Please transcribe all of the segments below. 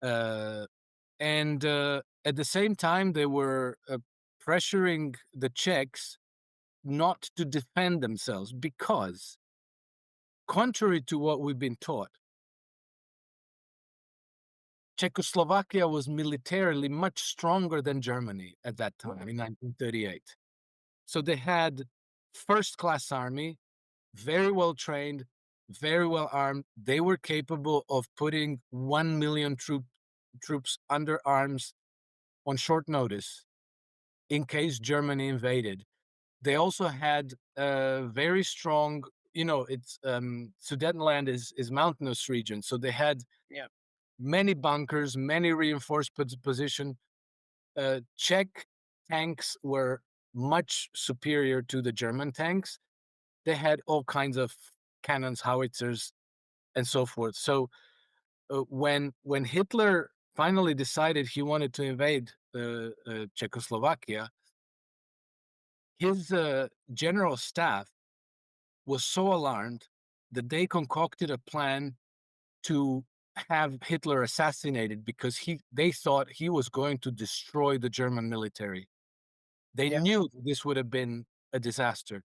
Uh, and at the same time, they were pressuring the Czechs not to defend themselves because, contrary to what we've been taught, Czechoslovakia was militarily much stronger than Germany at that time in 1938. So they had first-class army, very well trained, very well armed. They were capable of putting 1 million troops under arms on short notice in case Germany invaded. They also had a very strong, it's Sudetenland is mountainous region, so they had Yeah. many bunkers, many reinforced position. Czech tanks were much superior to the German tanks. They had all kinds of cannons, howitzers, and so forth. So when Hitler finally decided he wanted to invade Czechoslovakia, his general staff was so alarmed that they concocted a plan to have Hitler assassinated because they thought he was going to destroy the German military. They Yeah. knew this would have been a disaster.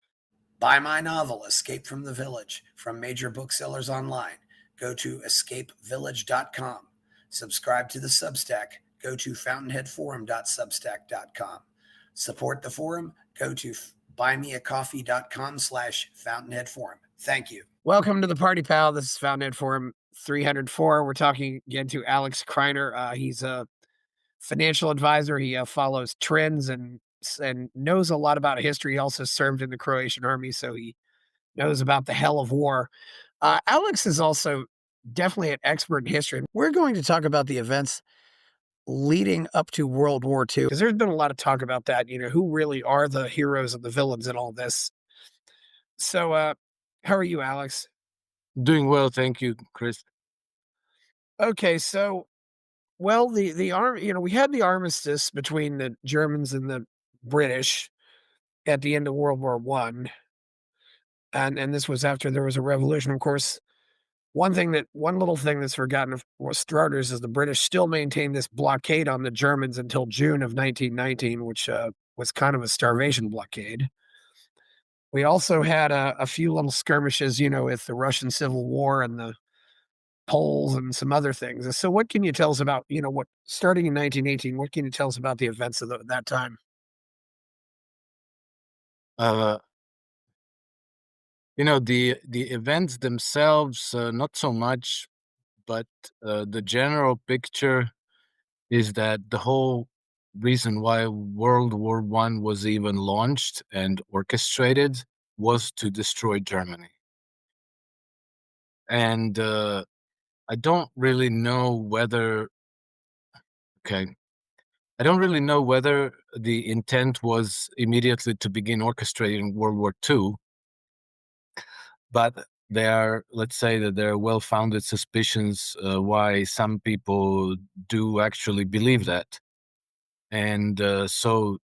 Buy my novel, Escape from the Village, from major booksellers online. Go to escapevillage.com. Subscribe to the Substack. Go to fountainheadforum.substack.com. Support the forum. Go to buymeacoffee.com/fountainheadforum. Thank you. Welcome to the party, pal. This is Fountainhead Forum 304. We're talking again to Alex Kreiner. He's a financial advisor. He follows trends and knows a lot about history. He also served in the Croatian army, so he knows about the hell of war. Alex is also definitely an expert in history. We're going to talk about the events leading up to World War II because there's been a lot of talk about that. Who really are the heroes and the villains in all this? So, how are you, Alex? Doing well, thank you, Chris. Okay, so well, the arm, we had the armistice between the Germans and the British at the end of World War I, and this was after there was a revolution. Of course, one little thing that's forgotten for starters is the British still maintained this blockade on the Germans until June of 1919, which was kind of a starvation blockade. We also had a few little skirmishes, with the Russian Civil War and the Poles and some other things. So, what can you tell us about, what starting in 1918? What can you tell us about the events of that time? Uh, the events themselves, not so much, but the general picture is that the whole reason why World War One was even launched and orchestrated was to destroy Germany. And I don't really know whether, okay, I don't really know whether the intent was immediately to begin orchestrating World War II, but let's say that there are well-founded suspicions why some people do actually believe that. And so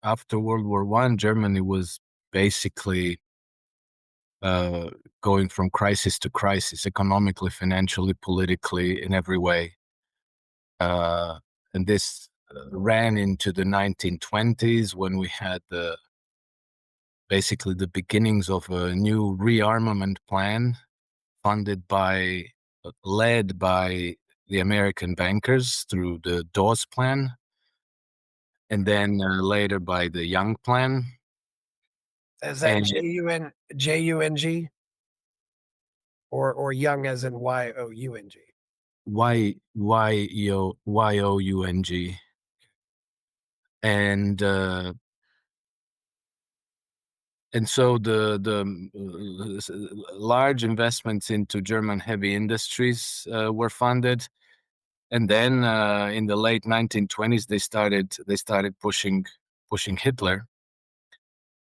after World War One, Germany was basically uh, going from crisis to crisis, economically, financially, politically, in every way. And this ran into the 1920s when we had basically the beginnings of a new rearmament plan led by the American bankers through the Dawes Plan, and then later by the Young Plan. Is that And Jung or Young as in Young? Young, and so the large investments into German heavy industries were funded, and then in the late 1920s they started pushing Hitler,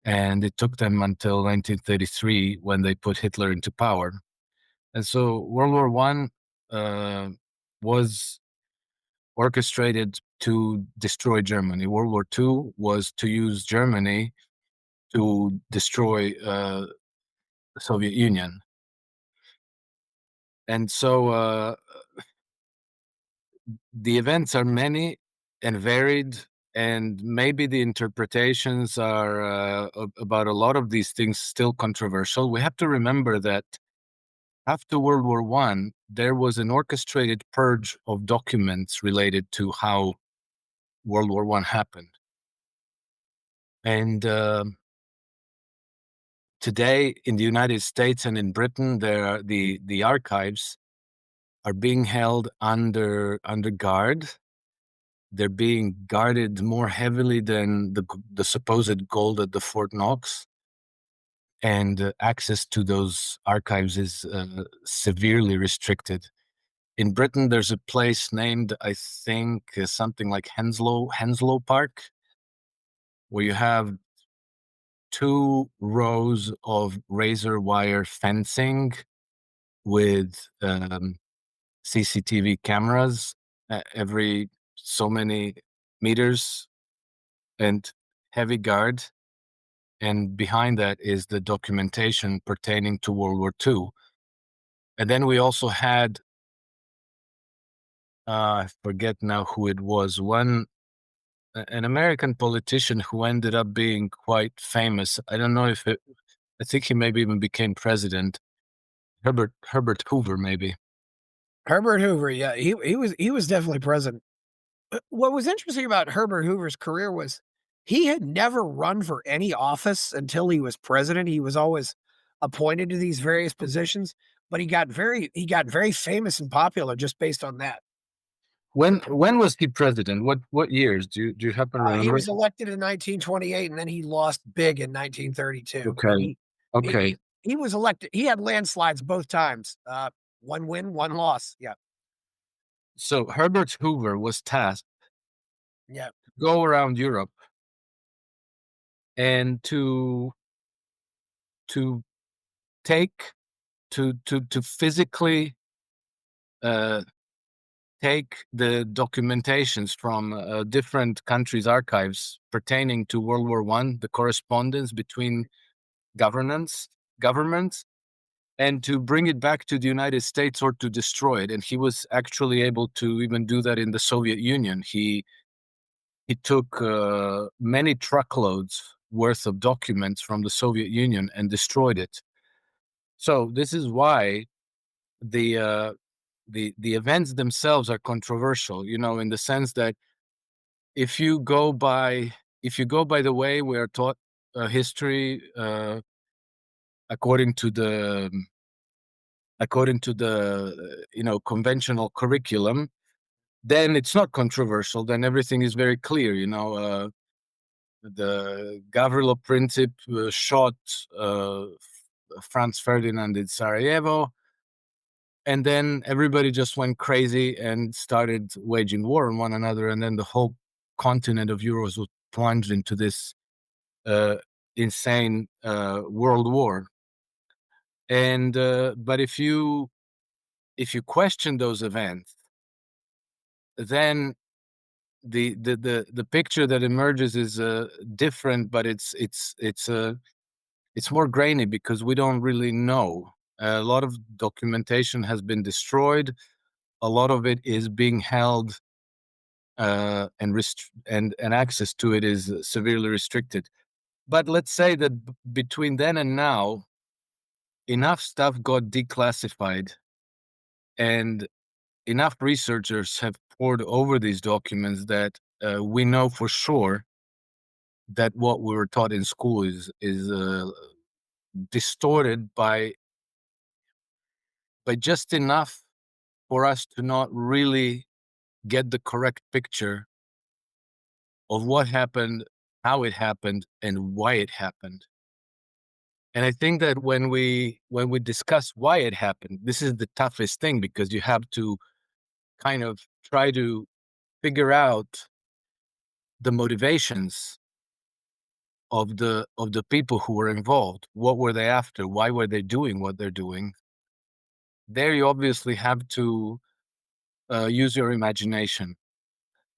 and it took them until 1933 when they put Hitler into power. And so World War One was orchestrated to destroy Germany. World War II was to use Germany to destroy the Soviet Union. And so the events are many and varied, and maybe the interpretations are about a lot of these things still controversial. We have to remember that after World War One, there was an orchestrated purge of documents related to how World War One happened. And today, in the United States and in Britain, there are the archives are being held under guard. They're being guarded more heavily than the supposed gold at the Fort Knox, and access to those archives is severely restricted. In Britain, there's a place named, I think, something like Henslow Park, where you have 2 rows of razor wire fencing with CCTV cameras every so many meters and heavy guard. And behind that is the documentation pertaining to World War II. And then we also had, I forget now who it was, an American politician who ended up being quite famous. I don't know if I think he maybe even became president. Herbert Hoover, maybe. Herbert Hoover, yeah, he was definitely president. What was interesting about Herbert Hoover's career was he had never run for any office until he was president. He was always appointed to these various positions, but he got very famous and popular just based on that. When was he president? What years? Do you happen to He remember? was elected in 1928, and then he lost big in 1932. But Okay. he Okay. he he was elected. He had landslides both times. One win, one loss. Yeah, So Herbert Hoover was tasked yeah. to go around Europe and to take to physically uh, take the documentations from different countries' archives pertaining to World War One, the correspondence between governments, governments, and to bring it back to the United States or to destroy it. And he was actually able to even do that in the Soviet Union. He took many truckloads worth of documents from the Soviet Union and destroyed it. So this is why the uh, the events themselves are controversial. You know, in the sense that if you go by if you go by the way we are taught history according to the conventional curriculum, then it's not controversial. Then everything is very clear. The Gavrilo Princip shot Franz Ferdinand in Sarajevo, and then everybody just went crazy and started waging war on one another, and then the whole continent of Euros was plunged into this uh, insane world war. And but if you question those events, then the picture that emerges is different, but it's more grainy because we don't really know. A lot of documentation has been destroyed. A lot of it is being held, and access to it is severely restricted. But let's say that between then and now, enough stuff got declassified, and enough researchers have poured over these documents that we know for sure that what we were taught in school is distorted by just enough for us to not really get the correct picture of what happened, how it happened, and why it happened. And I think that when we discuss why it happened, this is the toughest thing because you have to kind of try to figure out the motivations of the people who were involved. What were they after? Why were they doing what they're doing? There, you obviously have to use your imagination,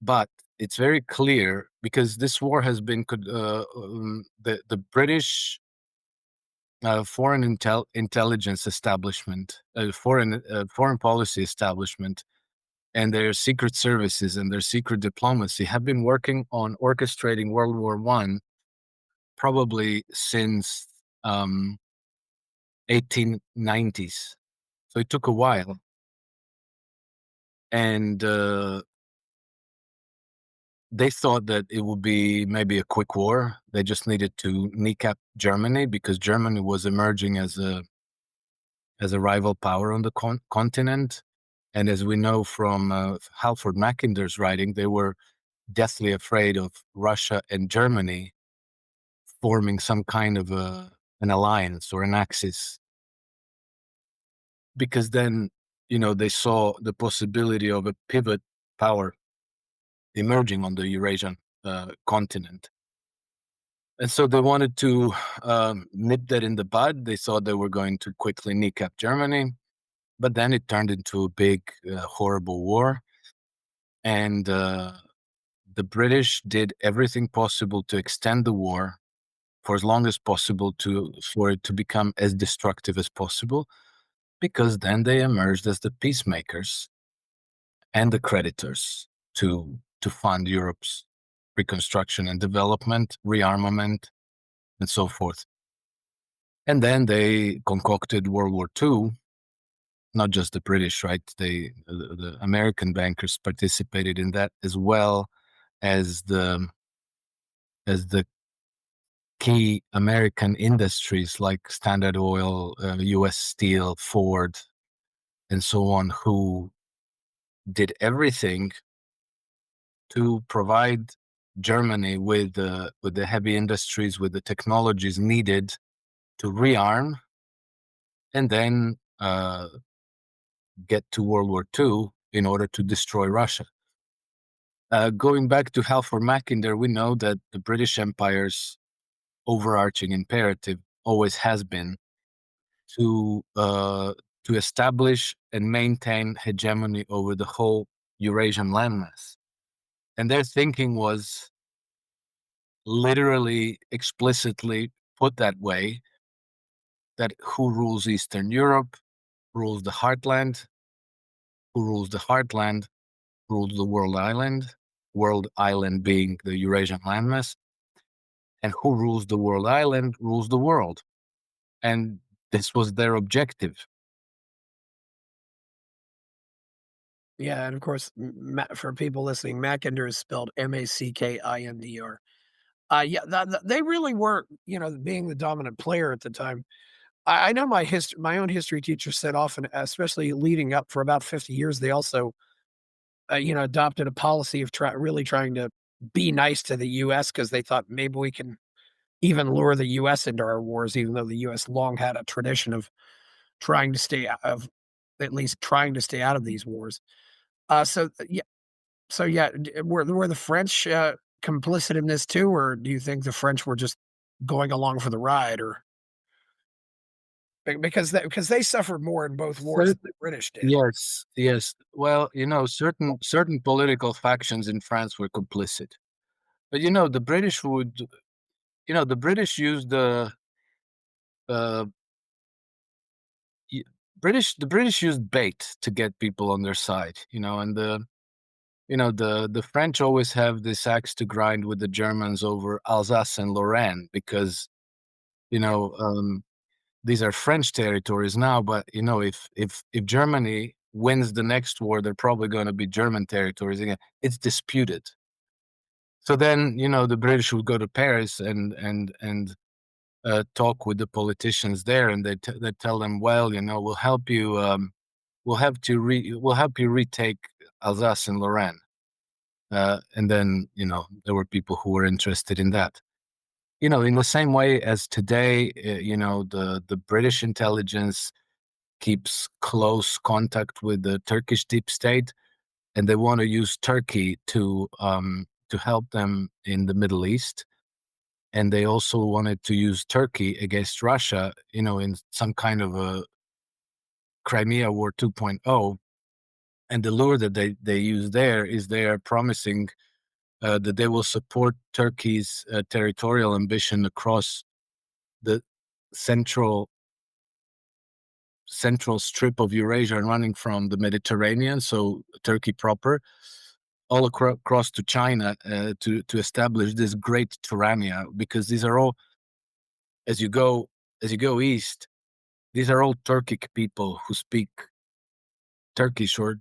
but it's very clear because this war has been the British foreign intelligence establishment, foreign policy establishment and their secret services and their secret diplomacy have been working on orchestrating World War I probably since 1890s. So it took a while, and they thought that it would be maybe a quick war. They just needed to kneecap Germany because Germany was emerging as a rival power on the continent. And as we know from Halford Mackinder's writing, they were deathly afraid of Russia and Germany forming some kind of an alliance or an axis, because then, they saw the possibility of a pivot power emerging on the Eurasian continent. And so they wanted to nip that in the bud. They thought they were going to quickly kneecap Germany, but then it turned into a big, horrible war. And the British did everything possible to extend the war for as long as possible for it to become as destructive as possible, because then they emerged as the peacemakers and the creditors to fund Europe's reconstruction and development, rearmament, and so forth. And then they concocted World War II. Not just the British, right? The American bankers participated in that, as well as the key American industries like Standard Oil, U.S. Steel, Ford, and so on, who did everything to provide Germany with the heavy industries, with the technologies needed to rearm, and then get to World War II in order to destroy Russia. Going back to Halford Mackinder, we know that the British Empire's overarching imperative always has been to establish and maintain hegemony over the whole Eurasian landmass. And their thinking was literally, explicitly put that way, that who rules Eastern Europe rules the heartland, who rules the heartland rules the world island being the Eurasian landmass, and who rules the world island rules the world. And this was their objective. Yeah, and of course, for people listening, Mackinder is spelled Mackinder. Yeah, they really were, being the dominant player at the time. I know my own history teacher said often, especially leading up for about 50 years, they also, adopted a policy of really trying to be nice to the US because they thought maybe we can even lure the US into our wars, even though the US long had a tradition of trying to stay out of at least trying to stay out of these wars. Yeah, were the French, complicit in this too, or do you think the French were just going along for the ride, or because they suffered more in both wars Cer- than the British did? Yes, yes. Well, certain political factions in France were complicit. But the British used uh, y- the British used bait to get people on their side, and the French always have this axe to grind with the Germans over Alsace and Lorraine, because you know um, these are French territories now. But if Germany wins the next war, they're probably going to be German territories again. It's disputed. So then the British would go to Paris and talk with the politicians there, and they tell them, well, we'll help you. We'll help you retake Alsace and Lorraine. And then, there were people who were interested in that. In the same way as today, the British intelligence keeps close contact with the Turkish deep state, and they want to use Turkey to help them in the Middle East. And they also wanted to use Turkey against Russia, in some kind of a Crimea War 2.0. And the lure that they use there is they are promising that they will support Turkey's territorial ambition across the central central strip of Eurasia running from the Mediterranean, so Turkey proper, all across to China, to establish this great tyrannia, because these are all, as you go east, these are all Turkic people who speak Turkish or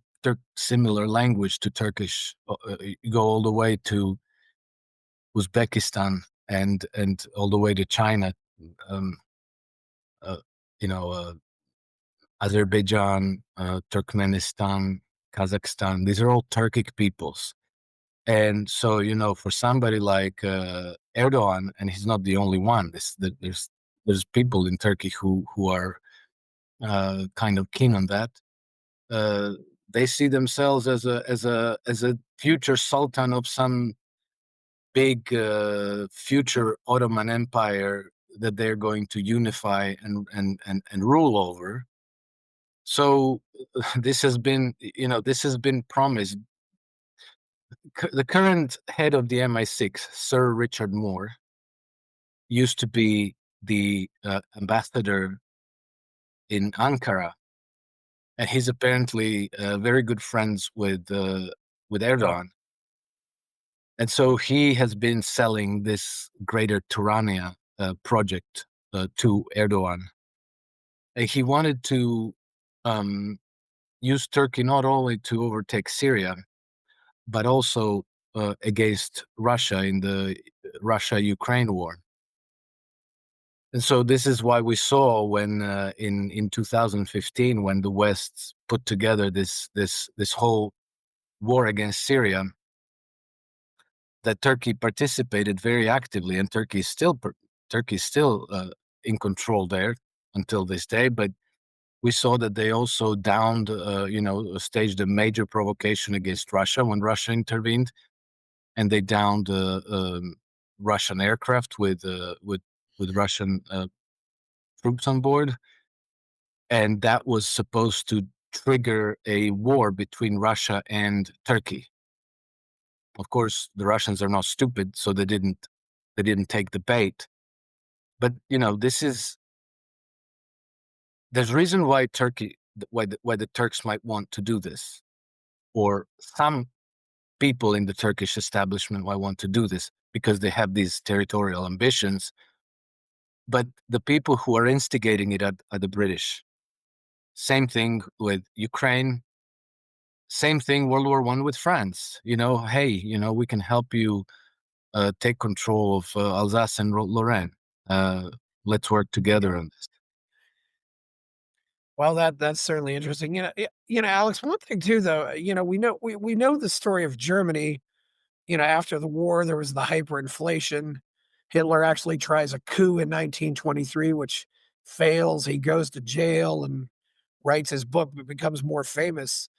similar language to Turkish. You go all the way to Uzbekistan and all the way to China, um, uh, you know, Azerbaijan, Turkmenistan, Kazakhstan. These are all Turkic peoples. And so, for somebody like Erdogan, and he's not the only one. There's people in Turkey who are kind of keen on that. Uh, they see themselves as a future sultan of some big future Ottoman Empire that they're going to unify and rule over. So this has been promised. The current head of the MI6, Sir Richard Moore, used to be the ambassador in Ankara, and he's apparently very good friends with Oh, Erdogan. And so he has been selling this Greater Tyrannia project to Erdogan. And he wanted to use Turkey not only to overtake Syria, but also against Russia in the Russia-Ukraine war. And so this is why we saw when in 2015, when the West put together this whole war against Syria, that Turkey participated very actively, and Turkey is still in control there until this day. But we saw that they also downed, staged a major provocation against Russia when Russia intervened, and they downed Russian aircraft with Russian troops on board, and that was supposed to trigger a war between Russia and Turkey. Of course, the Russians are not stupid, so they didn't take the bait. But there's a reason why why the Turks might want to do this, or some people in the Turkish establishment might want to do this, because they have these territorial ambitions. But the people who are instigating it are the British. Same thing with Ukraine. Same thing, World War I with France. Hey, we can help you take control of Alsace and Lorraine. Let's work together on this. well, that's certainly interesting. Alex, one thing too, though, we know the story of Germany. After the war, there was the hyperinflation. Hitler actually tries a coup in 1923, which fails. He goes to jail and writes his book, but becomes more famous.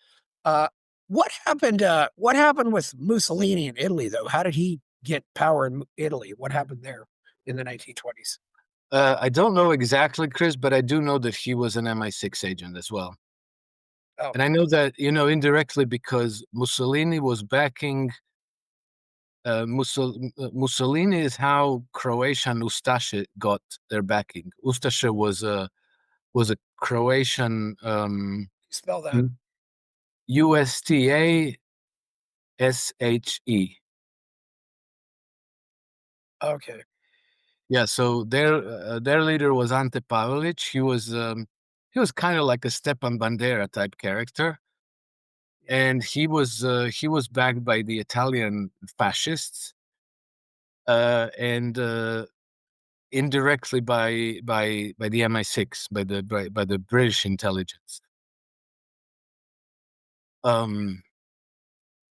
Uh, what happened with Mussolini in Italy, though? How did he get power in Italy? What happened there in the 1920s? I don't know exactly, Chris, but I do know that he was an MI6 agent as well. Oh, And I know that, indirectly, because Mussolini was backing Mussolini is how Croatia and Ustaše got their backing. Ustaše was a Croatian spell that. Ustashe. Okay. Yeah, so their leader was Ante Pavelic. He was kind of like a Stepan Bandera type character, and he was backed by the Italian fascists, and indirectly by the MI6, by the British intelligence. Um,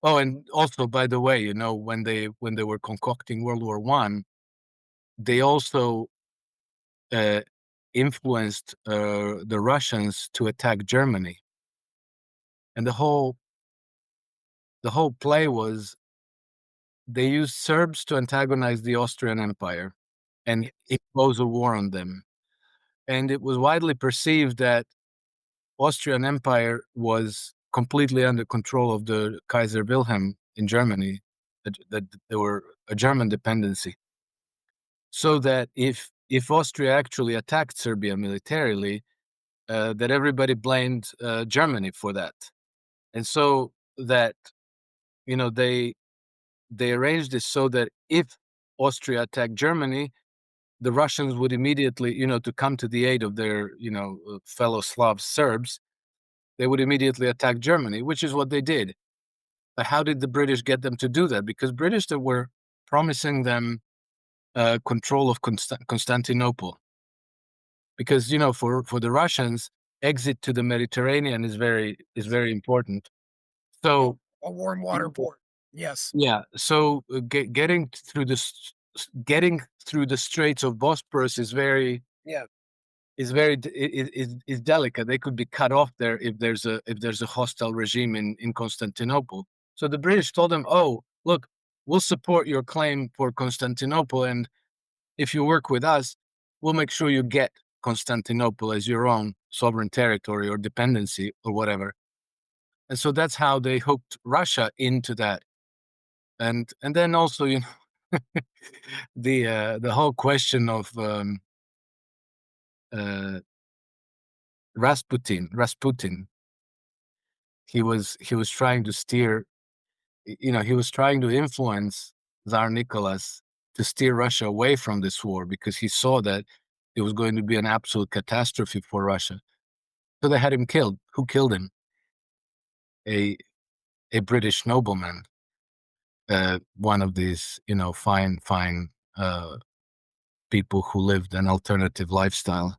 oh, and also, by the way, when they were concocting World War I, they also uh, influenced the Russians to attack Germany, and the whole play was they used Serbs to antagonize the Austrian Empire and impose a war on them. And it was widely perceived that Austrian Empire was completely under control of the Kaiser Wilhelm in Germany, that they were a German dependency. So that if Austria actually attacked Serbia militarily, that everybody blamed Germany for that, and so that they arranged this so that if Austria attacked Germany, the Russians would immediately, to come to the aid of their, fellow Slav Serbs, they would immediately attack Germany, which is what they did. But how did the British get them to do that? Because British that were promising them control of Constantinople. Because for the Russians, exit to the Mediterranean is very important. Oh, So a warm water port. Yes. yeah, so getting through the Straits of Bosporus Yeah. is delicate. They could be cut off there if there's a hostile regime in Constantinople. So the British told them, "Oh, look, we'll support your claim for Constantinople, and if you work with us, we'll make sure you get Constantinople as your own sovereign territory or dependency or whatever." And so that's how they hooked Russia into that. And then also, the whole question of uh, Rasputin. He was trying to steer, he was trying to influence Tsar Nicholas to steer Russia away from this war because he saw that it was going to be an absolute catastrophe for Russia. So they had him killed. Who killed him? A a British nobleman, one of these, fine people who lived an alternative lifestyle.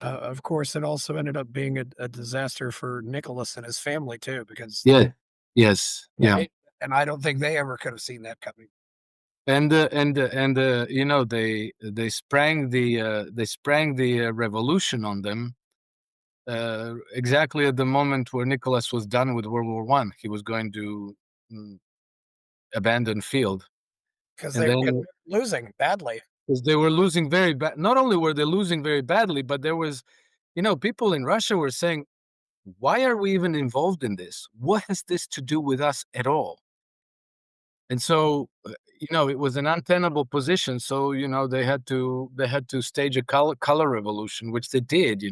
Of course, it also ended up being a disaster for Nicholas and his family too, because Yeah. Yes. Yeah. they and I don't think they ever could have seen that coming. And they sprang the revolution on them exactly at the moment where Nicholas was done with World War One. He was going to mm, abandon field, Because and they were then losing badly. because they were losing very bad. Not only were they losing very badly, but there was, people in Russia were saying, "Why are we even involved in this? What has this to do with us at all?" And so, it was an untenable position. So, they had to stage a color revolution, which they did.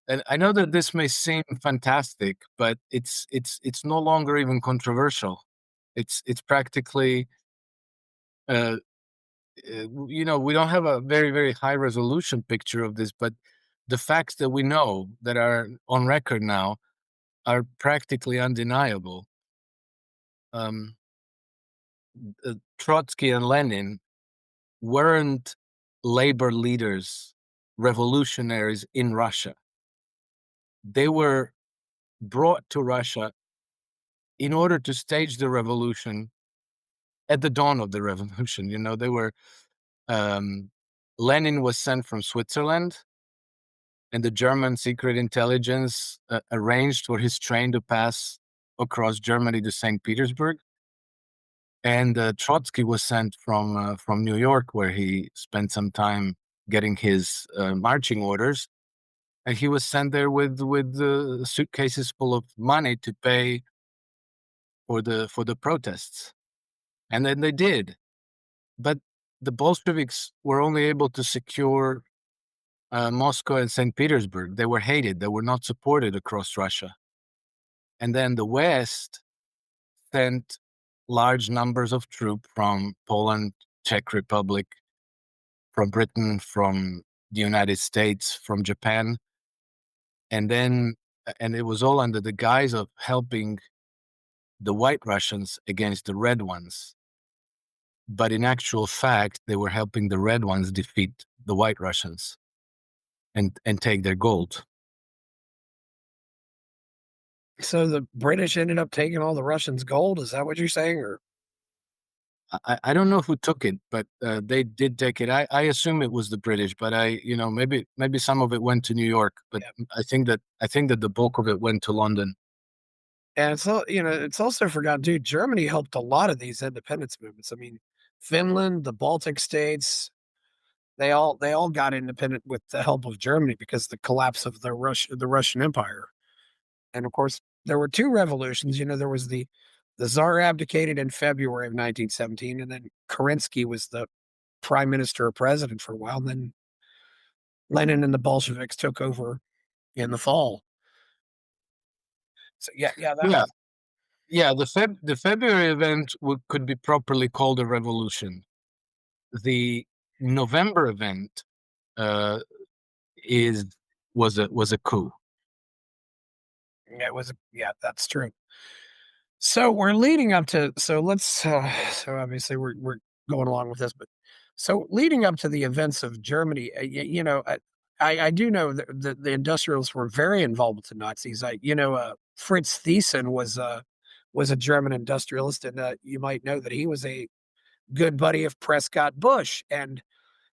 And I know that this may seem fantastic, but it's no longer even controversial. It's practically, uh, we don't have a very very high resolution picture of this, but the facts that we know that are on record now are practically undeniable. Um, Trotsky and Lenin weren't labor leaders, revolutionaries in Russia. They were brought to Russia in order to stage the revolution at the dawn of the revolution. They were, um, Lenin was sent from Switzerland, and the German secret intelligence arranged for his train to pass across Germany to St. Petersburg. And Trotsky was sent from New York, where he spent some time getting his marching orders. And he was sent there with suitcases full of money to pay for the protests, and then they did. But the Bolsheviks were only able to secure Moscow and St. Petersburg. They were hated. They were not supported across Russia. And then the West sent large numbers of troops from Poland, Czech Republic, from Britain, from the United States, from Japan, and it was all under the guise of helping the White Russians against the Red ones. But in actual fact, they were helping the Red ones defeat the White Russians and take their gold. So the British ended up taking all the Russians' gold. Is that what you're saying? Or I don't know who took it, but they did take it. I assume it was the British, but maybe some of it went to New York, but yeah. I think that the bulk of it went to London. And it's also forgotten too. Germany helped a lot of these independence movements. I mean, Finland, the Baltic states, they all got independent with the help of Germany because of the collapse of the Russian Empire. And of course, there were two revolutions. There was the Tsar abdicated in February of 1917, and then Kerensky was the prime minister or president for a while. And then Lenin and the Bolsheviks took over in the fall. So yeah, that Yeah, was yeah. The February event could be properly called a revolution. The November event uh, is was a coup. yeah, it was yeah, that's true. So we're leading up to so let's so obviously we're going along with this, but so leading up to the events of Germany, I do know that the industrialists were very involved with the Nazis. Fritz Thyssen was a German industrialist, and you might know that he was a good buddy of Prescott Bush, and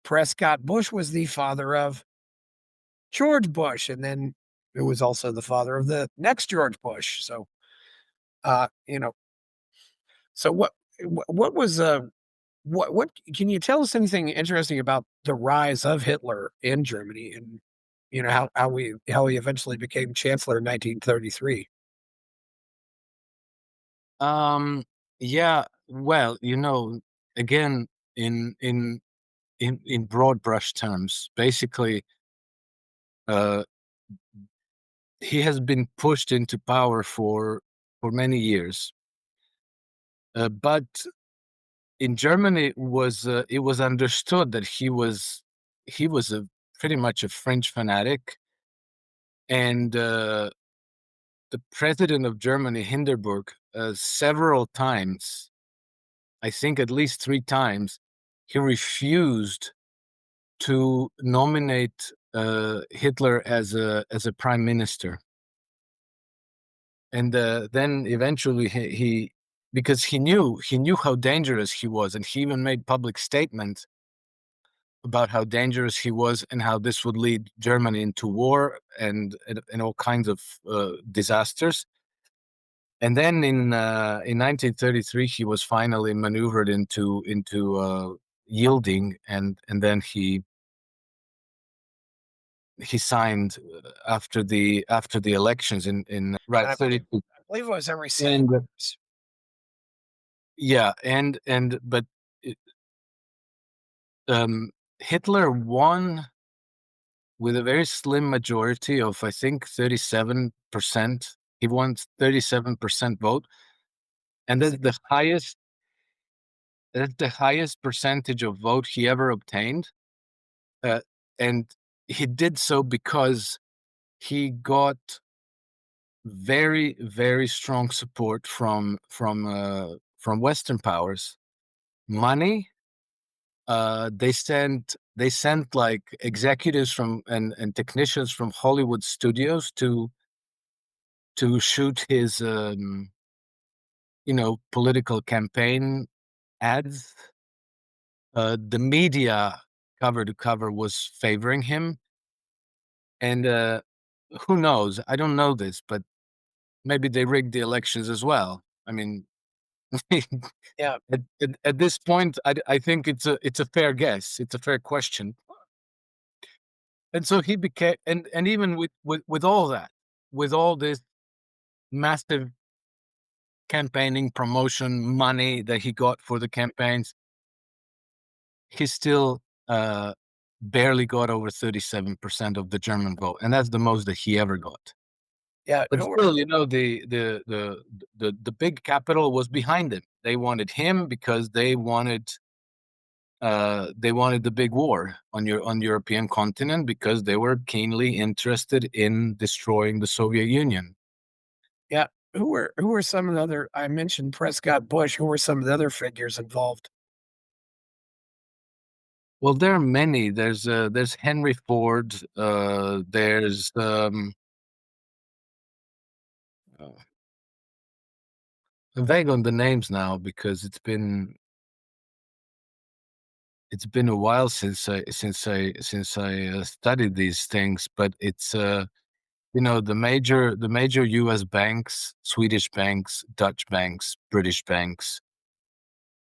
Prescott Bush was the father of George Bush, and then it was also the father of the next George Bush. So, uh, you know, so what was what can you tell us anything interesting about the rise of Hitler in Germany and how he eventually became chancellor in 1933? Um, yeah. Well, again, in in in broad brush terms, basically, uh, he has been pushed into power for many years. But in Germany, it was understood that he was a pretty much a French fanatic, and the president of Germany, Hindenburg, several times, I think at least three times, he refused to nominate Hitler as a prime minister. And then eventually he because he knew how dangerous he was, and he even made public statements about how dangerous he was and how this would lead Germany into war and all kinds of disasters. And then in 1933, he was finally maneuvered into yielding, and then he signed after the elections in And right 32. I believe it was every 7 And years. yeah, and but it, Hitler won with a very slim majority of, I think, 37%. He won 37% vote, and that's the highest percentage of vote he ever obtained. Uh, and he did so because he got very, very strong support from Western powers. Money. They sent like executives from and technicians from Hollywood studios to shoot his political campaign ads. The media cover to cover was favoring him, and who knows? I don't know this, but maybe they rigged the elections as well. I mean, Yeah, at this point, I think it's a fair guess. It's a fair question. And so he became, and even with all that, with all this massive campaigning promotion money that he got for the campaigns, he still barely got over 37% of the German vote, and that's the most that he ever got. yeah. But still, the big capital was behind him. They wanted him because they wanted the big war on European continent because they were keenly interested in destroying the Soviet Union. Yeah. Who were some of the other I mentioned Prescott Bush, who were some of the other figures involved? Well, there are many. There's Henry Ford. There's uh, I'm vague on the names now because it's been a while since I studied these things. But it's the major U.S. banks, Swedish banks, Dutch banks, British banks.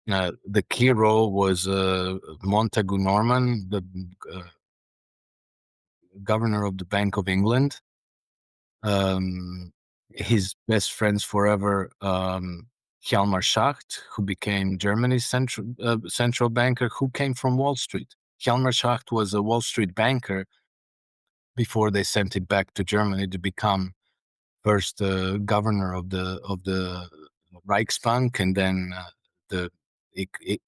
The key role was Montagu Norman, the uh, governor of the Bank of England. Um, his best friends forever, Hjalmar Schacht, who became Germany's central banker, who came from Wall Street. Hjalmar Schacht was a Wall Street banker before they sent it back to Germany to become first governor of the Reichsbank, and then the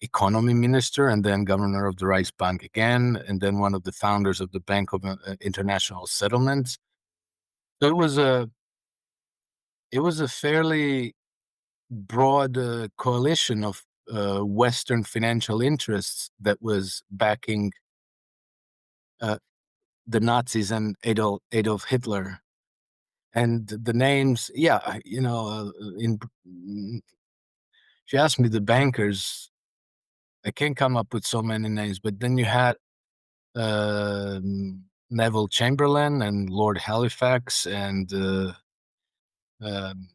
economy minister, and then governor of the Reichsbank again, and then one of the founders of the Bank of International Settlements. So it was a fairly broad coalition of Western financial interests that was backing uh, the Nazis and Adolf Hitler. And the names, yeah, if you ask me, the bankers, I can't come up with so many names, but then you had Neville Chamberlain and Lord Halifax and um,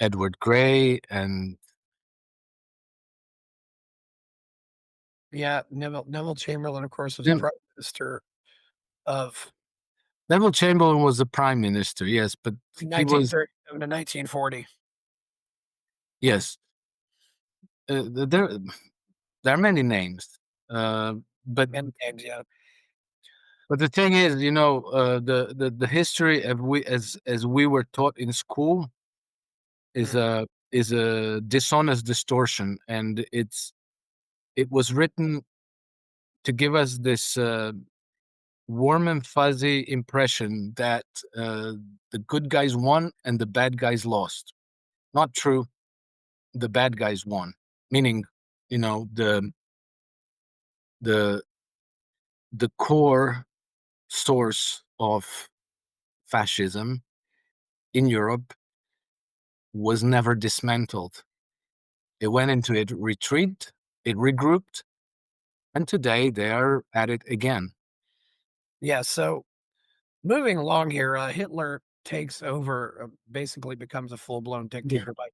Edward Grey and Yeah, Neville Chamberlain, of course, was yeah, prime minister of Neville Chamberlain was the prime minister, yes, but he was 1937 to 1940. yes. There are many names, uh, but And names, yeah. the thing is, the history of we as we were taught in school is Mhm. a dishonest distortion, and it was written to give us this warm and fuzzy impression that the good guys won and the bad guys lost. Not true. The bad guys won, meaning, you know, the the core source of fascism in Europe was never dismantled. It went into a retreat, it regrouped, and today they are at it again. Yeah, so moving along here, Hitler takes over, basically becomes a full-blown Yeah. dictator by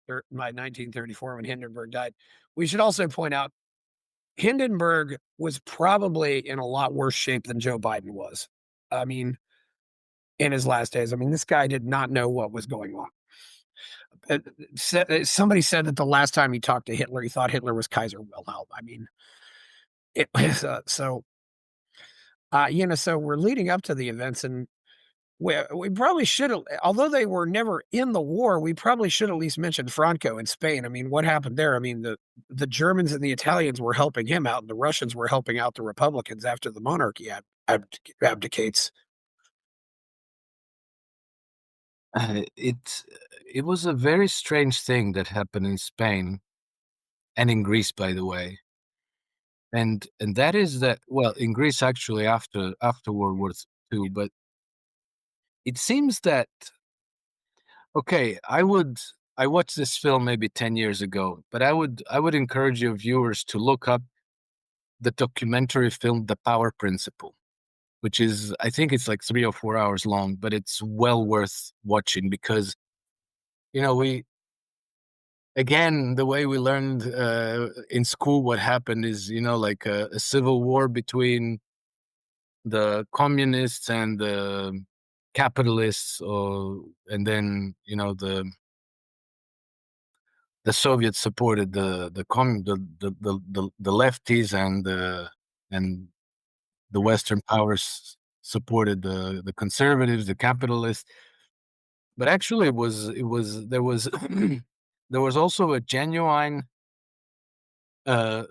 1934 when Hindenburg died. We should also point out Hindenburg was probably in a lot worse shape than Joe Biden was. I mean, in his last days. I mean, this guy did not know what was going on. Somebody said that the last time he talked to Hitler, he thought Hitler was Kaiser Wilhelm. I mean, it was so we're leading up to the events, and we probably should have, although they were never in the war, we probably should at least mention Franco in Spain. I mean, what happened there? I mean, the Germans and the Italians were helping him out, and the Russians were helping out the Republicans after the monarchy abdicates. It was a very strange thing that happened in Spain and in Greece, by the way, and that is that, well, in Greece actually after World War II, but it seems that, okay, I watched this film maybe 10 years ago, but I would encourage your viewers to look up the documentary film The Power Principle, which is, I think it's like 3 or 4 hours long, but it's well worth watching because, we again, the way we learned in school what happened is, like a civil war between the communists and the capitalists, and then, the Soviets supported the lefties, and the Western powers supported the conservatives, the capitalists. But actually, it was there was there was also a genuine uh,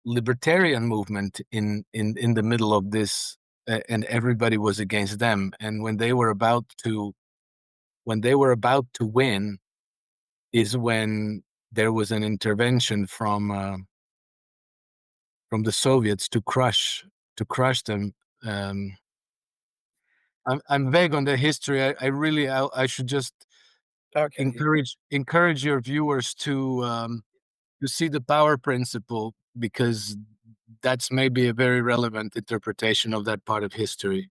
libertarian movement in the middle of this, and everybody was against them. And when they were about to win, is when there was an intervention from the Soviets to crush them. Um, I'm vague on the history. I should just Okay. encourage your viewers to see the power principle, because that's maybe a very relevant interpretation of that part of history.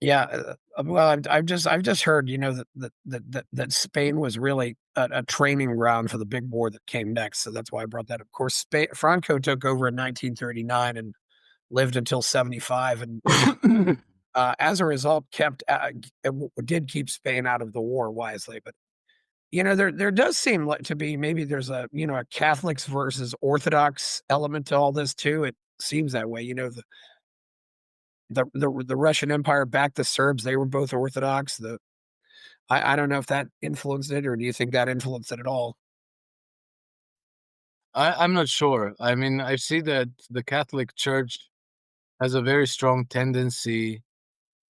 Yeah, well, I've just heard, that Spain was really a training ground for the big war that came next, so that's why I brought that up. Of course, Franco took over in 1939 and lived until 75, and as a result, did keep Spain out of the war wisely. But there does seem like to be maybe there's a Catholics versus Orthodox element to all this too. It seems that way. the Russian Empire backed the Serbs, they were both Orthodox, I don't know if that influenced it, or do you think that influenced it at all? I'm not sure. I mean, I see that the Catholic Church has a very strong tendency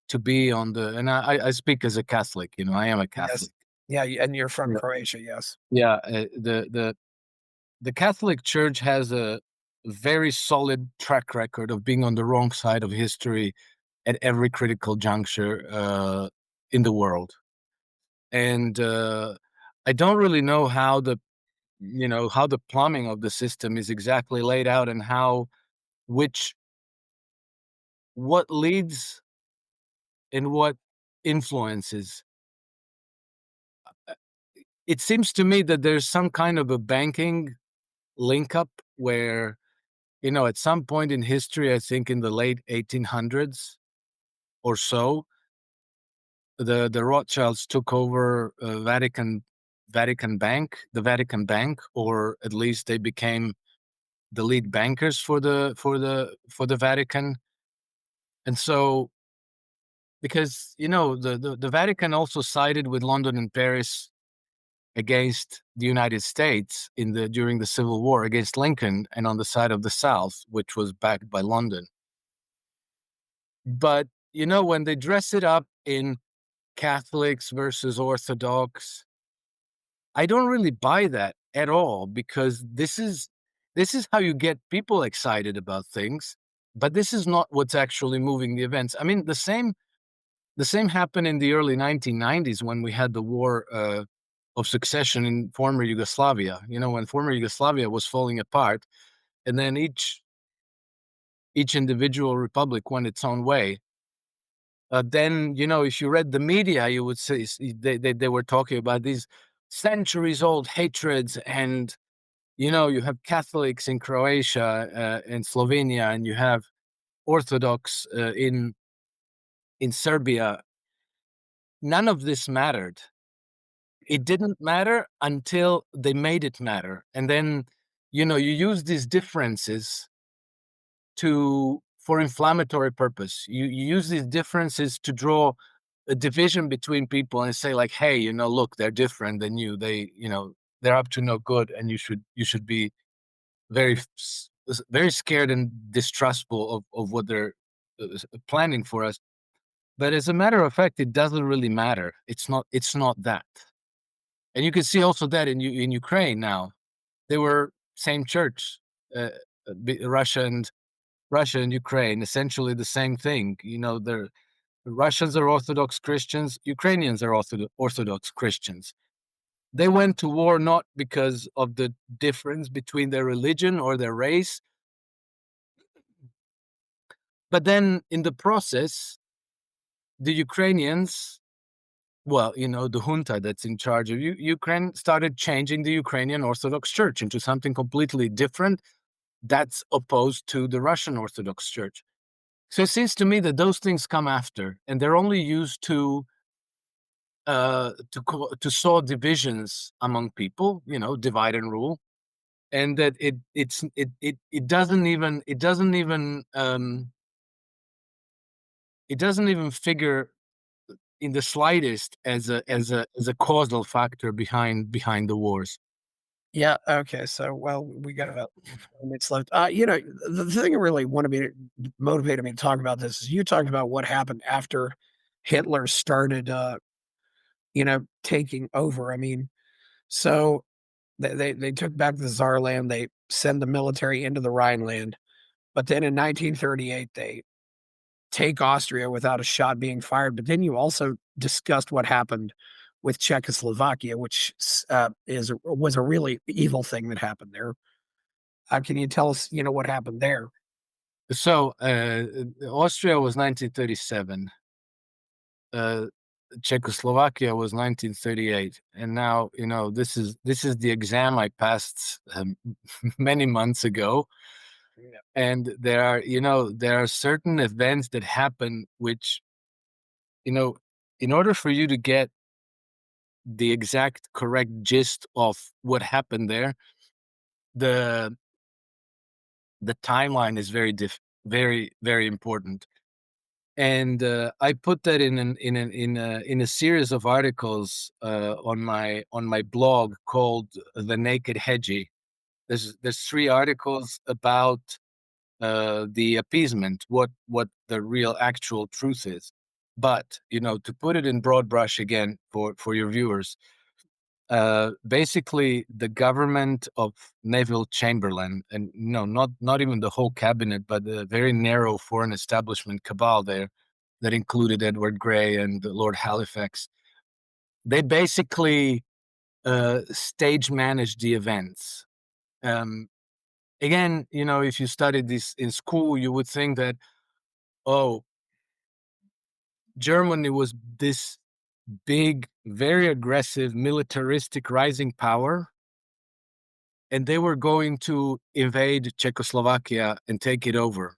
to be on the, and I speak as a Catholic, I am a Yes. Catholic. Yeah, and you're from Yeah. Croatia, yes. Yeah, the Catholic Church has a very solid track record of being on the wrong side of history at every critical juncture in the world. And I don't really know how the plumbing of the system is exactly laid out, and how which what leads and what influences. It seems to me that there's some kind of a banking link up where, at some point in history, I think in the late 1800s or so, the Rothschilds took over the Vatican Bank, or at least they became the lead bankers for the Vatican. And so, because the Vatican also sided with London and Paris against the United States during the Civil War, against Lincoln, and on the side of the South, which was backed by London. But when they dress it up in Catholics versus Orthodox, I don't really buy that at all, because this is how you get people excited about things, but this is not what's actually moving the events. I mean, the same happened in the early 1990s when we had the war of succession in former Yugoslavia. When former Yugoslavia was falling apart, and then each individual republic went its own way. Then, if you read the media, you would say they were talking about these centuries old hatreds, and you have Catholics in Croatia and Slovenia, and you have Orthodox in Serbia. None of this mattered. It didn't matter until they made it matter, and then you use these differences for inflammatory purpose. You use these differences to draw a division between people and say, like, hey, look, they're different than you. They're up to no good, and you should be very scared and distrustful of what they're planning for us. But as a matter of fact, it doesn't really matter. It's not that. And you can see also that in Ukraine now. They were same church, uh, Russia and Ukraine, essentially the same thing. The Russians are Orthodox Christians, Ukrainians are Orthodox Christians. They went to war not because of the difference between their religion or their race, but then in the process, the Ukrainians, well, the junta that's in charge of Ukraine started changing the Ukrainian Orthodox Church into something completely different that's opposed to the Russian Orthodox Church. So it seems to me that those things come after, and they're only used to sow divisions among people, divide and rule, and that it doesn't even figure in the slightest as a causal factor behind the wars. Yeah, okay, so, well, we got about 4 minutes left. The thing that really motivated me to talk about this is you talked about what happened after Hitler started, taking over. I mean, so they took back the Saarland, they send the military into the Rhineland, but then in 1938, they take Austria without a shot being fired. But then you also discussed what happened with Czechoslovakia, which was a really evil thing that happened there. Can you tell us, what happened there? So Austria was 1937. Uh, Czechoslovakia was 1938, and now this is the exam I passed many months ago. Yeah. And there are certain events that happen which, you know in order for you to get the exact correct gist of what happened there, the the timeline is very very very important. and I put that in a series of articles on my blog called "The Naked Hedgie." There's 3 articles about the appeasement, what the real actual truth is. But to put it in broad brush again for your viewers, basically the government of Neville Chamberlain, and no, not even the whole cabinet, but the very narrow foreign establishment cabal there that included Edward Grey and Lord Halifax. They basically stage managed the events. Um, Again, if you studied this in school, you would think that, oh, Germany was this big, very aggressive, militaristic rising power, and they were going to invade Czechoslovakia and take it over.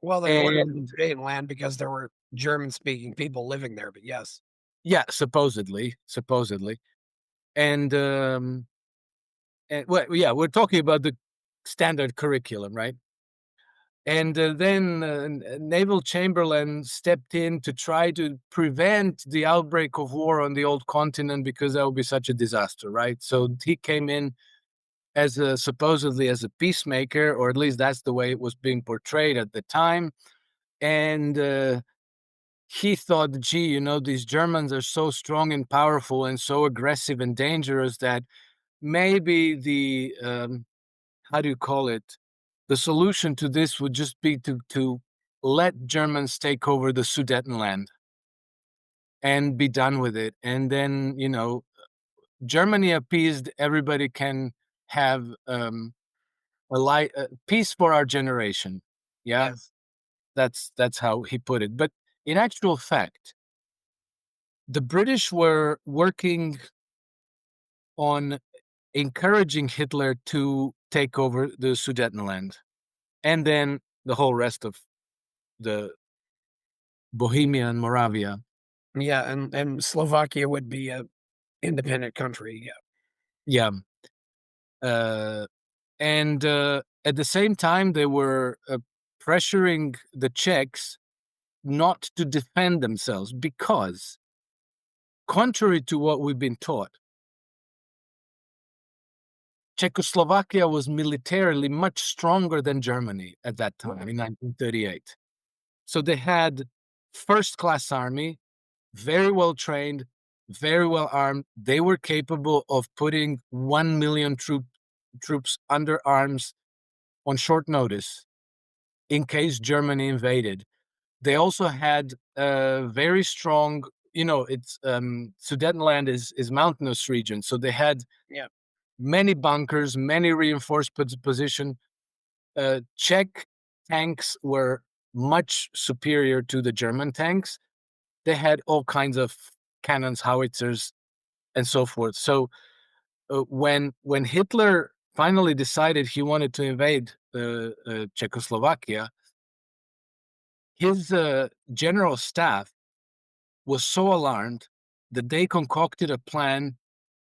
Well, they were And invading land because there were German-speaking people living there, but yes. yeah, supposedly. And well, yeah, we're talking about the standard curriculum, right? And then Naval Chamberlain stepped in to try to prevent the outbreak of war on the old continent because that would be such a disaster, right? So he came in as supposedly as a peacemaker, or at least that's the way it was being portrayed at the time. And he thought, gee, these Germans are so strong and powerful and so aggressive and dangerous that maybe the how do you call it? The solution to this would just be to let Germans take over the Sudetenland and be done with it. And then, Germany appeased, everybody can have peace for our generation. Yeah, Yes. that's how he put it. But in actual fact, the British were working on encouraging Hitler to take over the Sudetenland and then the whole rest of the Bohemia and Moravia. Yeah, and Slovakia would be a independent country, yeah. Yeah. Uh, and at the same time, they were pressuring the Czechs not to defend themselves because, contrary to what we've been taught, Czechoslovakia was militarily much stronger than Germany at that time in 1938. So they had first-class army, very well trained, very well armed. They were capable of putting 1 million troops under arms on short notice in case Germany invaded. They also had a very strong, it's Sudetenland is mountainous region, so they had Yeah. many bunkers, many reinforced position. Czech tanks were much superior to the German tanks. They had all kinds of cannons, howitzers, and so forth. So when Hitler finally decided he wanted to invade Czechoslovakia, his general staff was so alarmed that they concocted a plan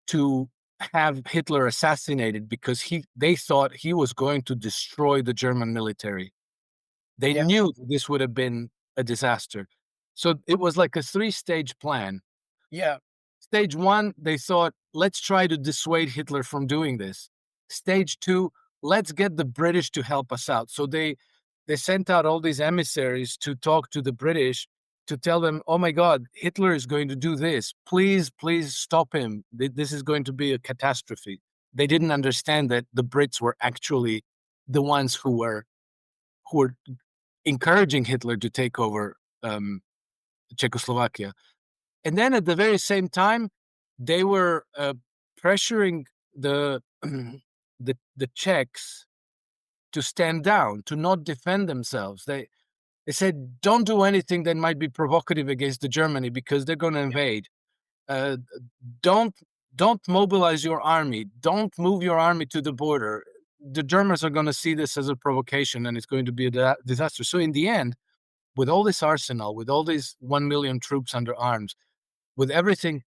to have Hitler assassinated because they thought he was going to destroy the German military. They Yeah. knew this would have been a disaster. So it was like a 3-stage plan. Yeah. Stage 1, they thought, let's try to dissuade Hitler from doing this. Stage 2, let's get the British to help us out. So they sent out all these emissaries to talk to the British to tell them, oh my God, Hitler is going to do this. Please, please stop him. This is going to be a catastrophe. They didn't understand that the Brits were actually the ones who were encouraging Hitler to take over Czechoslovakia. And then at the very same time, they were pressuring the the Czechs to stand down, to not defend themselves. They said, "Don't do anything that might be provocative against the Germany because they're going to invade. Uh, don't don't mobilize your army. Don't move your army to the border. The Germans are going to see this as a provocation, and it's going to be a disaster." So in the end, with all this arsenal, with all these 1 million troops under arms, with everything,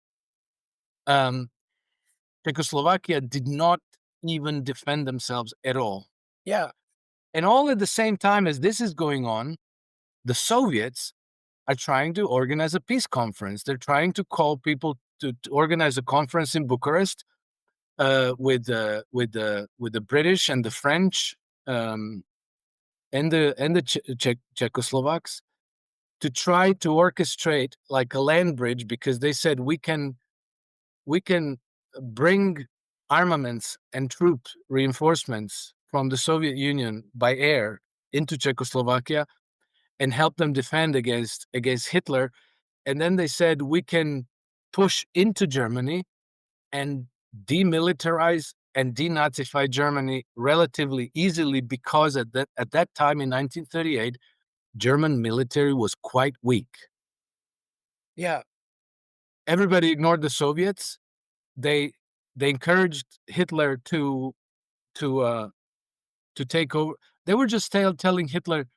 um, Czechoslovakia did not even defend themselves at all. Yeah. And all at the same time as this is going on, the Soviets are trying to organize a peace conference. They're trying to call people to organize a conference in Bucharest with the British and the French um, and the Czechoslovaks to try to orchestrate like a land bridge, because they said we can bring armaments and troop reinforcements from the Soviet Union by air into Czechoslovakia and help them defend against Hitler. And then they said we can push into Germany and demilitarize and denazify Germany relatively easily, because at that time in 1938, German military was quite weak. Yeah. Everybody ignored the Soviets. They they encouraged Hitler to uh, to take over. They were just telling Hitler,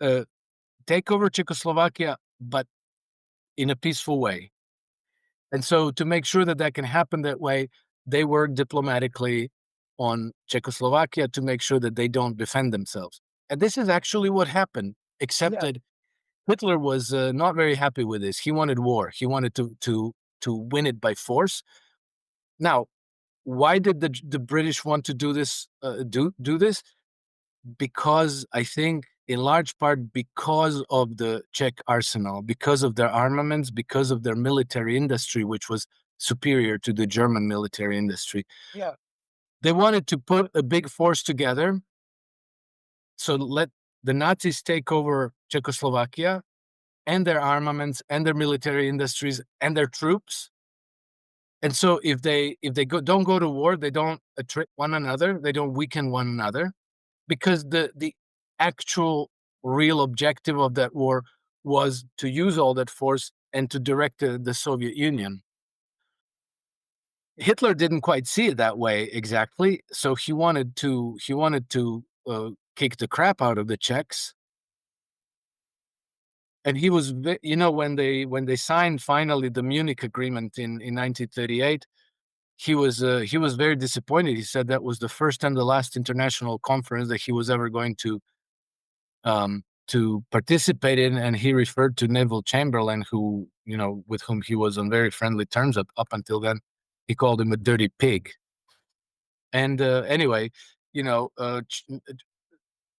uh, take over Czechoslovakia, but in a peaceful way. And so, to make sure that that can happen that way, they work diplomatically on Czechoslovakia to make sure that they don't defend themselves. And this is actually what happened, except Yeah. that Hitler was not very happy with this. He wanted war. He wanted to win it by force. Now, why did the British want to do this? Do this? Because I think, in large part, because of the Czech arsenal, because of their armaments, because of their military industry, which was superior to the German military industry. Yeah. They wanted to put a big force together, so let the Nazis take over Czechoslovakia and their armaments and their military industries and their troops. And so if they don't go to war, they don't attrit one another, they don't weaken one another, because the actual real objective of that war was to use all that force and to direct the Soviet Union. Hitler didn't quite see it that way exactly, so he wanted to kick the crap out of the Czechs. And he was, when they signed finally the Munich agreement in 1938, he was very disappointed. He said that was the first and the last international conference that he was ever going to participate in, and he referred to Neville Chamberlain, who, with whom he was on very friendly terms up until then. He called him a dirty pig. And anyway, you know,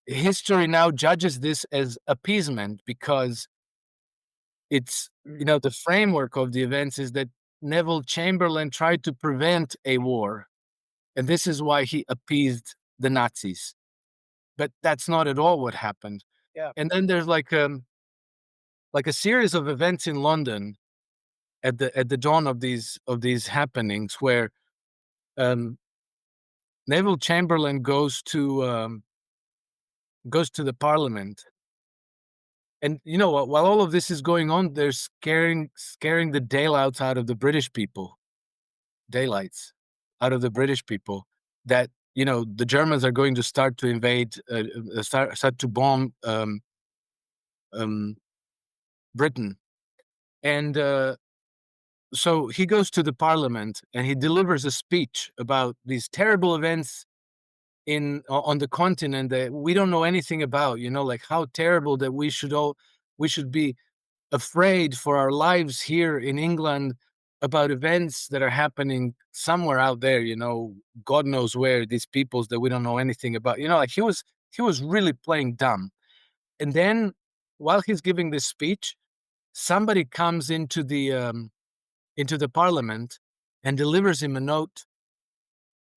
history now judges this as appeasement, because it's, Mhm. the framework of the events is that Neville Chamberlain tried to prevent a war, and this is why he appeased the Nazis. But that's not at all what happened. Yeah. And then there's like a series of events in London at the dawn of these happenings, where um, Neville Chamberlain goes to the Parliament, and while all of this is going on, they're scaring the daylights out of the British people, daylights out of the British people, that the Germans are going to start to invade, start to bomb um, Britain, and so he goes to the Parliament and he delivers a speech about these terrible events on the continent that we don't know anything about. Like how terrible that we should be afraid for our lives here in England about events that are happening somewhere out there. God knows where, these peoples that we don't know anything about. Like he was really playing dumb. And then, while he's giving this speech, somebody comes into the Parliament and delivers him a note.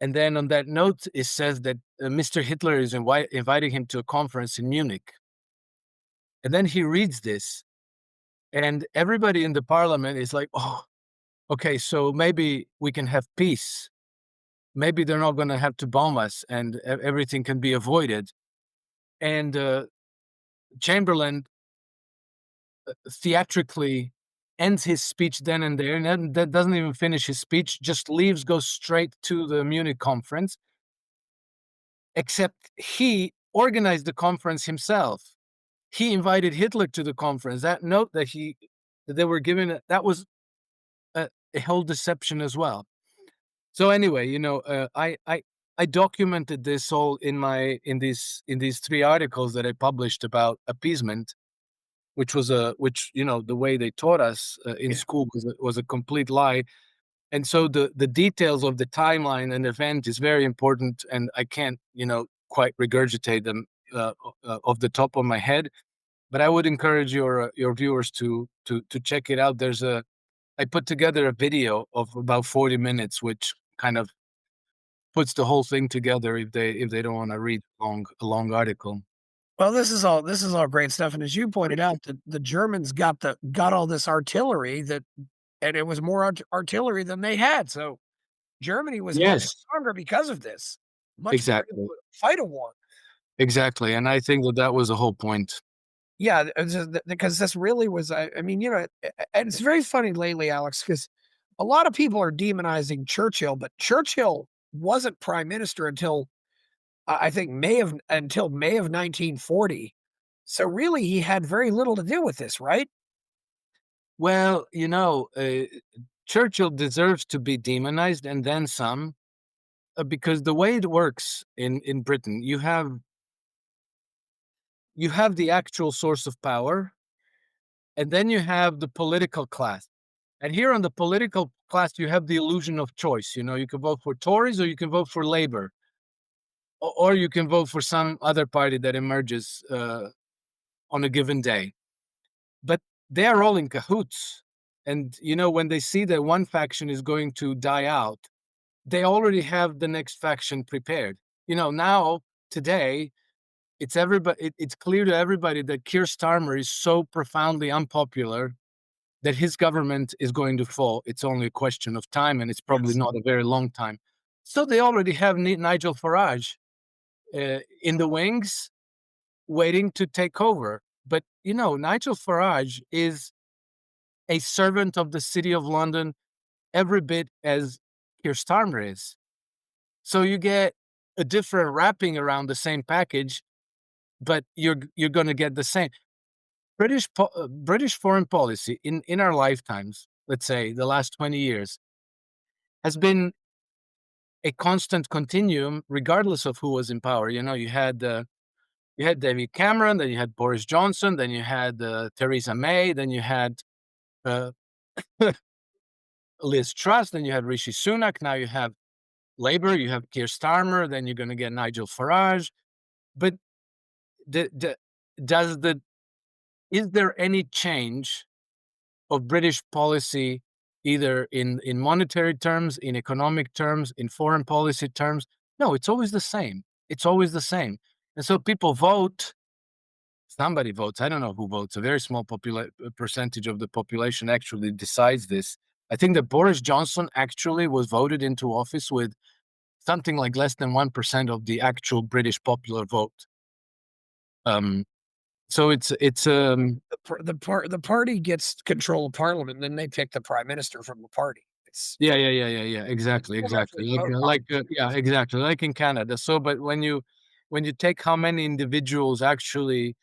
And then on that note, it says that Mr. Hitler is inviting him to a conference in Munich. And then he reads this, and everybody in the Parliament is like, oh, okay, so maybe we can have peace. Maybe they're not going to have to bomb us, and everything can be avoided. And Chamberlain theatrically ends his speech then and there, and then that doesn't even finish his speech, just leaves, goes straight to the Munich conference, except he organized the conference himself. He invited Hitler to the conference. That note that they were given, that was a whole deception as well. So anyway, I documented this all in these 3 articles that I published about appeasement, which, the way they taught us, in Yeah. school was a complete lie. And so the details of the timeline and event is very important, and I can't, quite regurgitate them, off the top of my head. But I would encourage your viewers to check it out. I put together a video of about 40 minutes, which kind of puts the whole thing together if they don't wanna read a long article. Well, this is all great stuff, and as you pointed out, the Germans got all this artillery that and it was more artillery than they had, so Germany was much Yes, stronger because of this, much more able exactly, to fight a war. exactly, and I think that that was the whole point. Yeah, it's just because this really was I mean, and it's very funny lately, Alex, because a lot of people are demonizing Churchill, but Churchill wasn't prime minister until I think May of 1940. So really, he had very little to do with this, right? Well, Churchill deserves to be demonized and then some, because the way it works in Britain, you have the actual source of power, and then you have the political class. And here on the political class, you have the illusion of choice. You can vote for Tories or you can vote for Labour, or you can vote for some other party that emerges on a given day. But they are all in cahoots. And, when they see that one faction is going to die out, they already have the next faction prepared. Now, today, it's clear to everybody that Keir Starmer is so profoundly unpopular that his government is going to fall. It's only a question of time, and it's probably Yes. not a very long time. So they already have Nigel Farage in the wings, waiting to take over. But Nigel Farage is a servant of the City of London every bit as Keir Starmer is. So you get a different wrapping around the same package, but you're going to get the same. British foreign policy in our lifetimes, let's say the last 20 years, has been a constant continuum, regardless of who was in power. You had David Cameron, then you had Boris Johnson, then you had Theresa May, then you had uh, Liz Truss, then you had Rishi Sunak. Now you have Labour, you have Keir Starmer, then you're going to get Nigel Farage. But the, does the is there any change of British policy, either in monetary terms, in economic terms, in foreign policy terms? No, it's always the same. It's always the same. And so people vote. Somebody votes. I don't know who votes. A very small percentage of the population actually decides this. I think that Boris Johnson actually was voted into office with something like less than 1% of the actual British popular vote. Um, so The party gets control of parliament, then they pick the prime minister from the party. It's yeah, yeah, yeah, yeah, yeah. Exactly, don't exactly. actually vote. Yeah, exactly. Like in Canada. So, but when you take how many individuals actually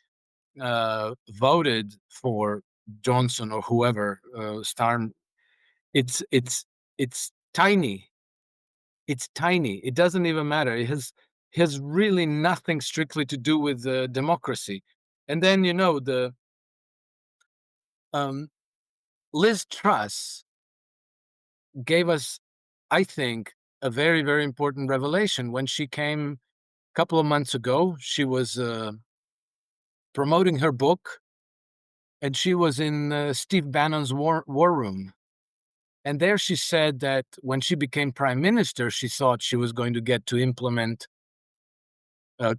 voted for Johnson or whoever, Starm, it's it's tiny. It's tiny. It doesn't even matter. It has really nothing strictly to do with democracy. And then um, Liz Truss gave us, I think, a very, very important revelation when she came a couple of months ago. She was promoting her book, and she was in Steve Bannon's war room. And there she said that when she became prime minister, she thought she was going to get to implement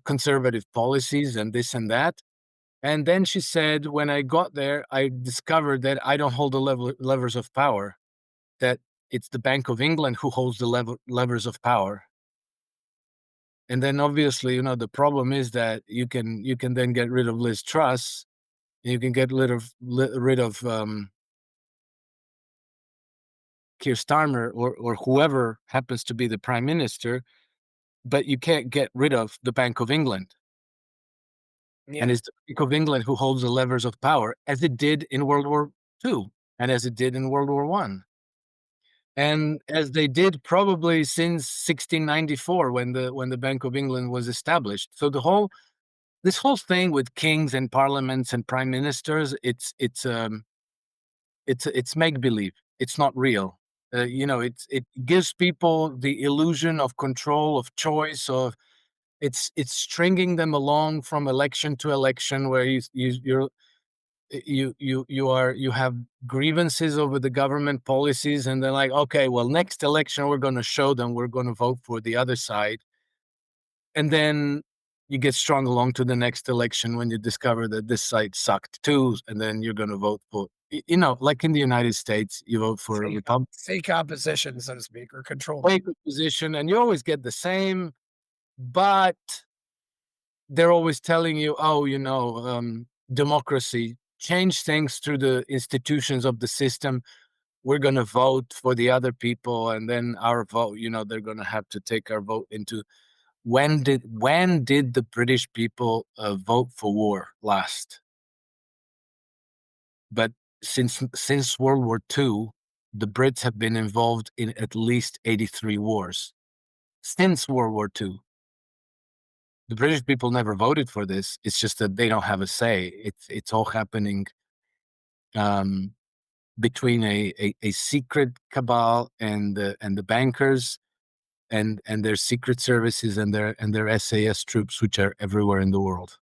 conservative policies and this and that. And then she said, when I got there, I discovered that I don't hold the levers of power, that it's the Bank of England who holds the levers of power. And then obviously, the problem is that you can then get rid of Liz Truss, and you can get rid of Keir Starmer or whoever happens to be the prime minister, but you can't get rid of the Bank of England. And Yeah. it's the Bank of England who holds the levers of power, as it did in World War II and as it did in World War I. and as they did probably since 1694 when the Bank of England was established. So this whole thing with kings and parliaments and prime ministers, it's make believe. It's not real. It gives people the illusion of control, of choice, of it's stringing them along from election to election, where you have grievances over the government policies, and they're like, okay, well, next election we're going to show them we're going to vote for the other side, and then you get strung along to the next election when you discover that this side sucked too, and then you're going to vote for, like in the United States, you vote for a Republican Fake opposition, so to speak, or control. position, and you always get the same, but they're always telling you, oh, democracy, change things through the institutions of the system. We're going to vote for the other people, and then our vote, they're going to have to take our vote into when did the British people vote for war last? But since World War II, the Brits have been involved in at least 83 wars since World War II. The British people never voted for this. It's just that they don't have a say. It's all happening um, between a secret cabal and the bankers and their secret services and their SAS troops, which are everywhere in the world.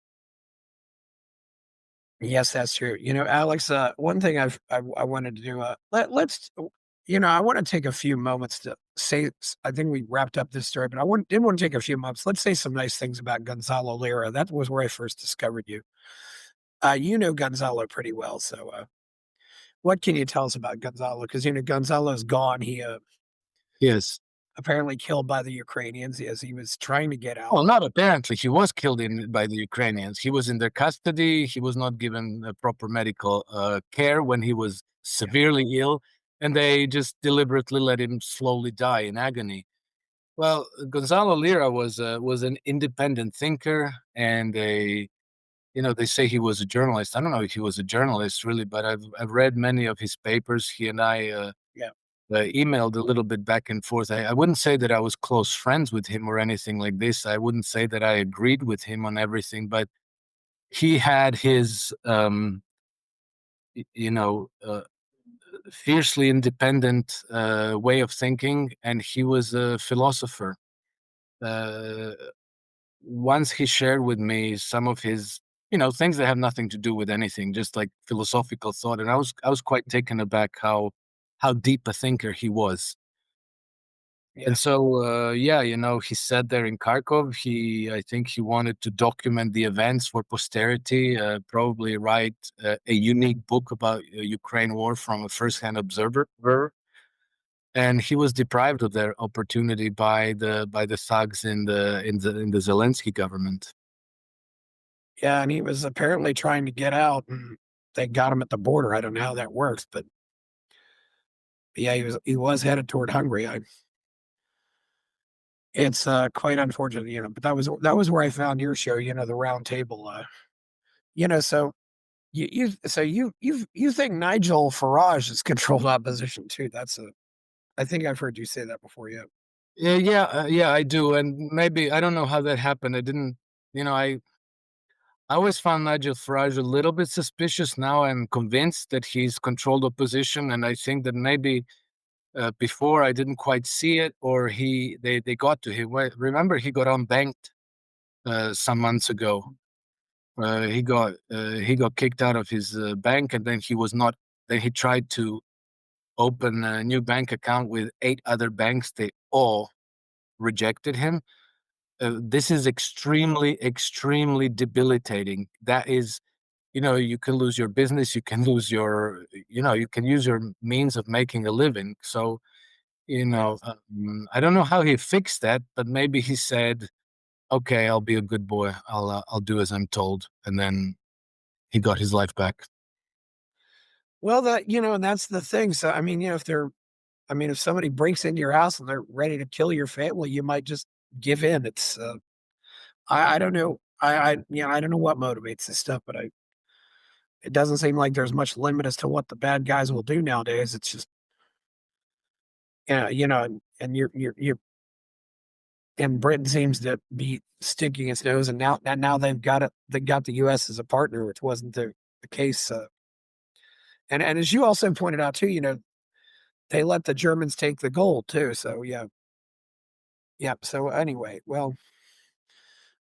Yes, that's true. Alex, one thing I wanted to do, I want to take a few moments to say, I think we wrapped up this story, but did want to take a few moments. Let's say some nice things about Gonzalo Lira. That was where I first discovered you. You know Gonzalo pretty well. So, what can you tell us about Gonzalo? Because, Gonzalo's gone. He, Yes. apparently killed by the Ukrainians as he was trying to get out. Well, not apparently. He was killed by the Ukrainians. He was in their custody. He was not given proper medical care when he was severely ill, and they just deliberately let him slowly die in agony. Well, Gonzalo Lira was an independent thinker, and they say he was a journalist. I don't know if he was a journalist really, but I've read many of his papers. He and I Yeah. emailed a little bit back and forth. I wouldn't say that I was close friends with him or anything like this. I wouldn't say that I agreed with him on everything, but he had his, y- you know, fiercely independent way of thinking, and he was a philosopher. Uh, Once he shared with me some of his, things that have nothing to do with anything, just like philosophical thought, and I was quite taken aback how deep a thinker he was. Yeah. And so, yeah, he said there in Kharkov, I think he wanted to document the events for posterity, probably write a unique book about Ukraine war from a first-hand observer. And he was deprived of their opportunity by the thugs in the Zelensky government. Yeah. And he was apparently trying to get out, and they got him at the border. I don't know how that works, but yeah, he was headed toward Hungary. It's, quite unfortunate, but that was where I found your show, the round table, so you think Nigel Farage is controlled opposition too. I think I've heard you say that before, yeah. Yeah, yeah, yeah, I do, and maybe I don't know how that happened. I didn't, I always found Nigel Farage a little bit suspicious. Now I'm convinced that he's controlled opposition, and I think that maybe before I didn't quite see it, or they got to him. Remember, he got unbanked some months ago. He got kicked out of his bank, and then he was not. Then he tried to open a new bank account with 8 other banks. They all rejected him. This is extremely, extremely debilitating. That is, you can lose your business, you can lose you can use your means of making a living. So, Yes. I don't know how he fixed that, but maybe he said, "Okay, I'll be a good boy. I'll do as I'm told," and then he got his life back. Well, and that's the thing. So, if somebody breaks into your house and they're ready to kill your family, you might just give in. I don't know. I don't know what motivates this stuff, but it doesn't seem like there's much limit as to what the bad guys will do nowadays. It's just Yeah, and you're and Britain seems to be sticking its nose, and now they've got it. They got the U.S. as a partner, which wasn't the case. And as you also pointed out too, they let the Germans take the gold too. So yeah, yeah. So anyway, well,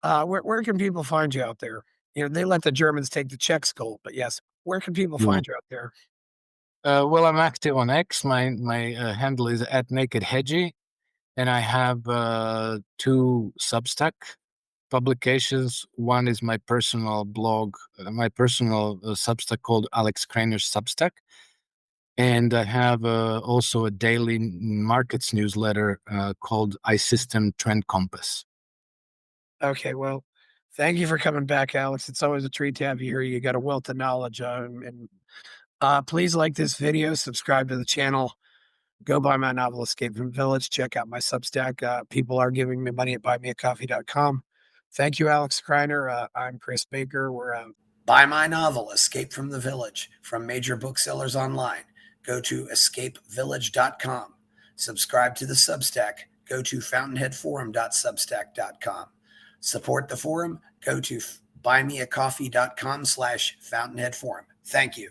where can people find you out there? They let the Germans take the Czechs gold, but yes, where can people Yeah. find you out there? Well, I'm active on X. My handle is at Naked Hedgie, and I have two Substack publications. One is my personal blog, my personal Substack called Alex Krainer's Substack, and I have also a daily markets newsletter called iSystem Trend Compass. Okay, well, thank you for coming back, Alex. It's always a treat to have you here. You got a wealth of knowledge, and please like this video, subscribe to the channel, go buy my novel Escape from the Village, check out my Substack. People are giving me money at buymeacoffee.com. Thank you, Alex Kreiner. I'm Chris Baker. We're buy my novel Escape from the Village from major booksellers online. Go to escapevillage.com. Subscribe to the Substack. Go to fountainheadforum.substack.com. Support the forum. Go to buymeacoffee.com/fountainheadforum. Thank you.